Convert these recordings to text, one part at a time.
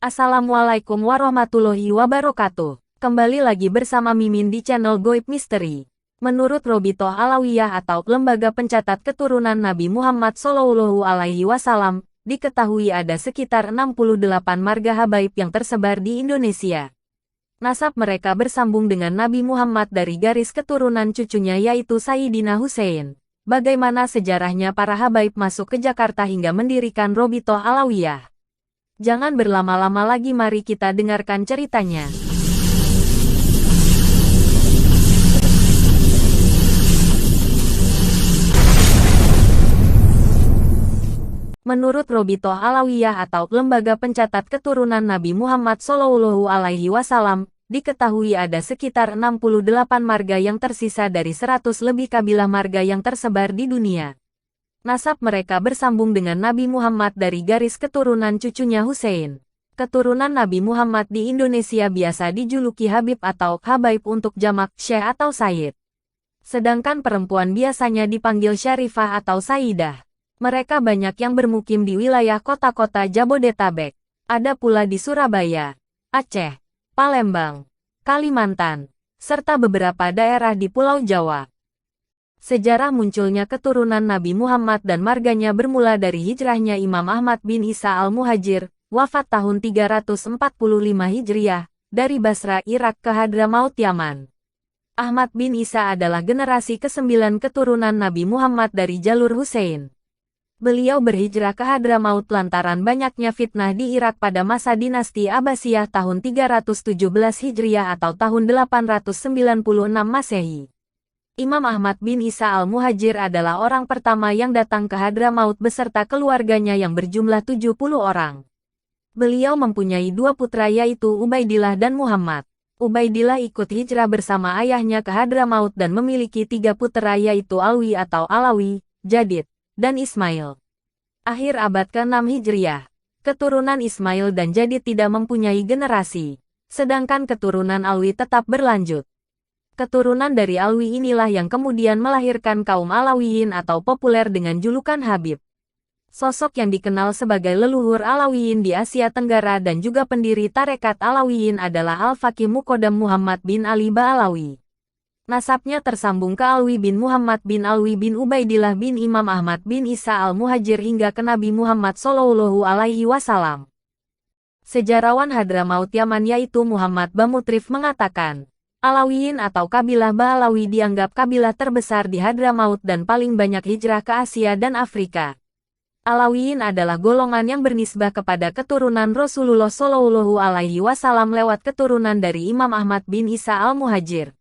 Assalamualaikum warahmatullahi wabarakatuh. Kembali lagi bersama Mimin di channel Goib Misteri. Menurut Robitoh Alawiyah atau Lembaga Pencatat Keturunan Nabi Muhammad SAW, diketahui ada sekitar 68 marga habaib yang tersebar di Indonesia. Nasab mereka bersambung dengan Nabi Muhammad dari garis keturunan cucunya yaitu Sayyidina Husein. Bagaimana sejarahnya para habaib masuk ke Jakarta hingga mendirikan Robitoh Alawiyah? Jangan berlama-lama lagi, mari kita dengarkan ceritanya. Menurut Robitoh Alawiyah atau Lembaga Pencatat Keturunan Nabi Muhammad SAW, diketahui ada sekitar 68 marga yang tersisa dari 100 lebih kabilah marga yang tersebar di dunia. Nasab mereka bersambung dengan Nabi Muhammad dari garis keturunan cucunya Husein. Keturunan Nabi Muhammad di Indonesia biasa dijuluki Habib atau Habaib untuk jamak Syekh atau Sayyid. Sedangkan perempuan biasanya dipanggil Syarifah atau Sayyidah. Mereka banyak yang bermukim di wilayah kota-kota Jabodetabek. Ada pula di Surabaya, Aceh, Palembang, Kalimantan, serta beberapa daerah di Pulau Jawa. Sejarah munculnya keturunan Nabi Muhammad dan marganya bermula dari hijrahnya Imam Ahmad bin Isa al-Muhajir, wafat tahun 345 Hijriah, dari Basra, Irak ke Hadramaut, Yaman. Ahmad bin Isa adalah generasi ke-9 keturunan Nabi Muhammad dari jalur Husein. Beliau berhijrah ke Hadramaut lantaran banyaknya fitnah di Irak pada masa dinasti Abbasiyah tahun 317 Hijriah atau tahun 896 Masehi. Imam Ahmad bin Isa al-Muhajir adalah orang pertama yang datang ke Hadramaut beserta keluarganya yang berjumlah 70 orang. Beliau mempunyai dua putra yaitu Ubaidillah dan Muhammad. Ubaidillah ikut hijrah bersama ayahnya ke Hadramaut dan memiliki 3 putra yaitu Alwi atau Alawi, Jadid, dan Ismail. Akhir abad ke-6 Hijriah, keturunan Ismail dan Jadid tidak mempunyai generasi, sedangkan keturunan Alwi tetap berlanjut. Keturunan dari Alwi inilah yang kemudian melahirkan kaum Alawiyin atau populer dengan julukan Habib. Sosok yang dikenal sebagai leluhur Alawiyin di Asia Tenggara dan juga pendiri tarekat Alawiyin adalah Al-Faqih Muqaddam Muhammad bin Ali Ba'alawi. Nasabnya tersambung ke Alwi bin Muhammad bin Alwi bin Ubaidillah bin Imam Ahmad bin Isa al-Muhajir hingga ke Nabi Muhammad SAW. Sejarawan Hadramaut Yaman yaitu Muhammad Bamutrif mengatakan, Alawiyin atau kabilah Ba'alawi dianggap kabilah terbesar di Hadramaut dan paling banyak hijrah ke Asia dan Afrika. Alawiyin adalah golongan yang bernisbah kepada keturunan Rasulullah SAW lewat keturunan dari Imam Ahmad bin Isa al-Muhajir.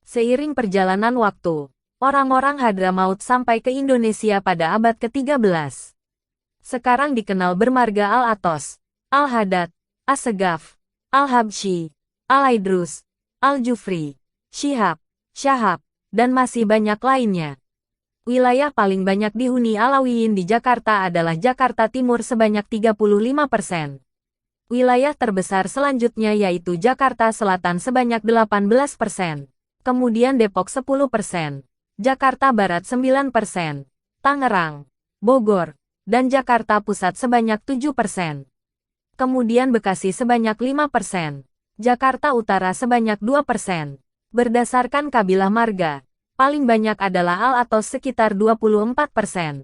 Seiring perjalanan waktu, orang-orang Hadramaut sampai ke Indonesia pada abad ke-13. Sekarang dikenal bermarga Al-Atos, Al-Hadad, As-Segaf, Al-Habsyi, Al-Aidrus, Al-Jufri, Syihab, Syahab, dan masih banyak lainnya. Wilayah paling banyak dihuni Alawiyin di Jakarta adalah Jakarta Timur sebanyak 35%. Wilayah terbesar selanjutnya yaitu Jakarta Selatan sebanyak 18%. Kemudian Depok 10%, Jakarta Barat 9%, Tangerang, Bogor, dan Jakarta Pusat sebanyak 7%. Kemudian Bekasi sebanyak 5%. Jakarta Utara sebanyak 2%. Berdasarkan kabilah marga, paling banyak adalah Al-Atos sekitar 24%.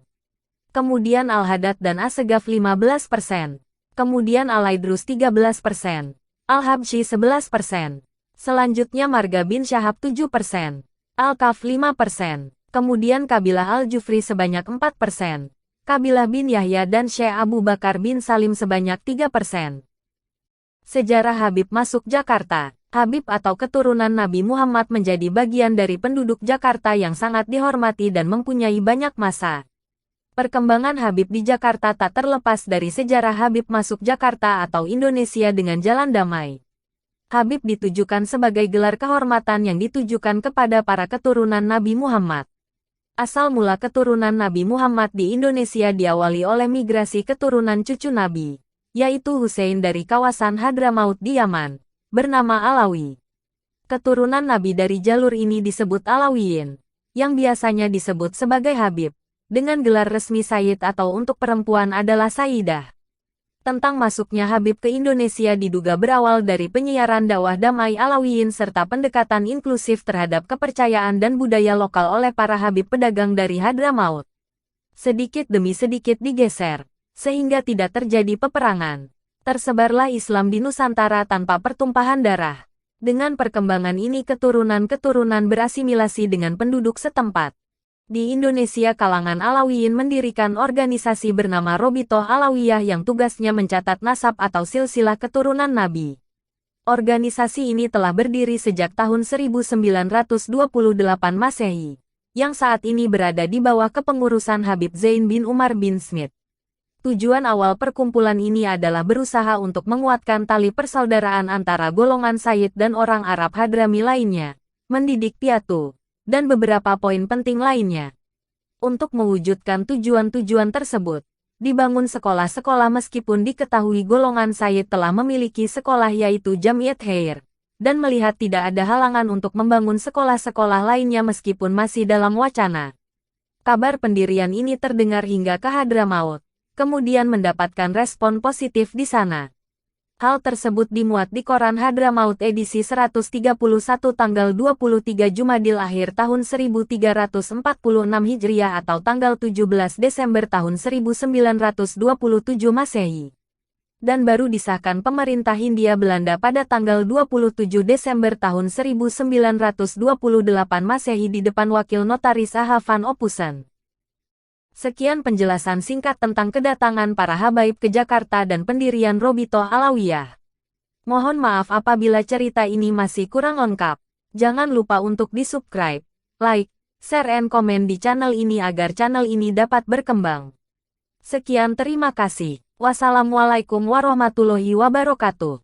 Kemudian Al-Hadad dan As-Segaf 15%. Kemudian Al-Aidrus 13%. Al-Habsyi 11%. Selanjutnya marga bin Syahab 7%. Al-Kaf 5%. Kemudian kabilah Al-Jufri sebanyak 4%. Kabilah bin Yahya dan Syekh Abu Bakar bin Salim sebanyak 3%. Sejarah Habib masuk Jakarta. Habib atau keturunan Nabi Muhammad menjadi bagian dari penduduk Jakarta yang sangat dihormati dan mempunyai banyak masa. Perkembangan Habib di Jakarta tak terlepas dari sejarah Habib masuk Jakarta atau Indonesia dengan jalan damai. Habib ditujukan sebagai gelar kehormatan yang ditujukan kepada para keturunan Nabi Muhammad. Asal mula keturunan Nabi Muhammad di Indonesia diawali oleh migrasi keturunan cucu Nabi, yaitu Husein dari kawasan Hadramaut di Yaman, bernama Alawi. Keturunan Nabi dari jalur ini disebut Alawiyin, yang biasanya disebut sebagai Habib, dengan gelar resmi Sayyid atau untuk perempuan adalah Sayyidah. Tentang masuknya Habib ke Indonesia diduga berawal dari penyiaran dakwah damai Alawiyin serta pendekatan inklusif terhadap kepercayaan dan budaya lokal oleh para Habib pedagang dari Hadramaut. Sedikit demi sedikit digeser, sehingga tidak terjadi peperangan. Tersebarlah Islam di Nusantara tanpa pertumpahan darah. Dengan perkembangan ini keturunan-keturunan berasimilasi dengan penduduk setempat. Di Indonesia kalangan Alawiyin mendirikan organisasi bernama Robitoh Alawiyah yang tugasnya mencatat nasab atau silsilah keturunan Nabi. Organisasi ini telah berdiri sejak tahun 1928 Masehi, yang saat ini berada di bawah kepengurusan Habib Zain bin Umar bin Smith. Tujuan awal perkumpulan ini adalah berusaha untuk menguatkan tali persaudaraan antara golongan Sayyid dan orang Arab Hadrami lainnya, mendidik piatu, dan beberapa poin penting lainnya. Untuk mewujudkan tujuan-tujuan tersebut, dibangun sekolah-sekolah meskipun diketahui golongan Sayyid telah memiliki sekolah yaitu Jamiat Khair, dan melihat tidak ada halangan untuk membangun sekolah-sekolah lainnya meskipun masih dalam wacana. Kabar pendirian ini terdengar hingga ke Hadramaut, kemudian mendapatkan respon positif di sana. Hal tersebut dimuat di Koran Hadramaut edisi 131 tanggal 23 Jumadil Akhir tahun 1346 Hijriah atau tanggal 17 Desember tahun 1927 Masehi. Dan baru disahkan pemerintah Hindia Belanda pada tanggal 27 Desember tahun 1928 Masehi di depan Wakil Notaris A.H. van Ophusen. Sekian penjelasan singkat tentang kedatangan para habaib ke Jakarta dan pendirian Robitoh Alawiyah. Mohon maaf apabila cerita ini masih kurang lengkap. Jangan lupa untuk di-subscribe, like, share and komen di channel ini agar channel ini dapat berkembang. Sekian terima kasih. Wassalamualaikum warahmatullahi wabarakatuh.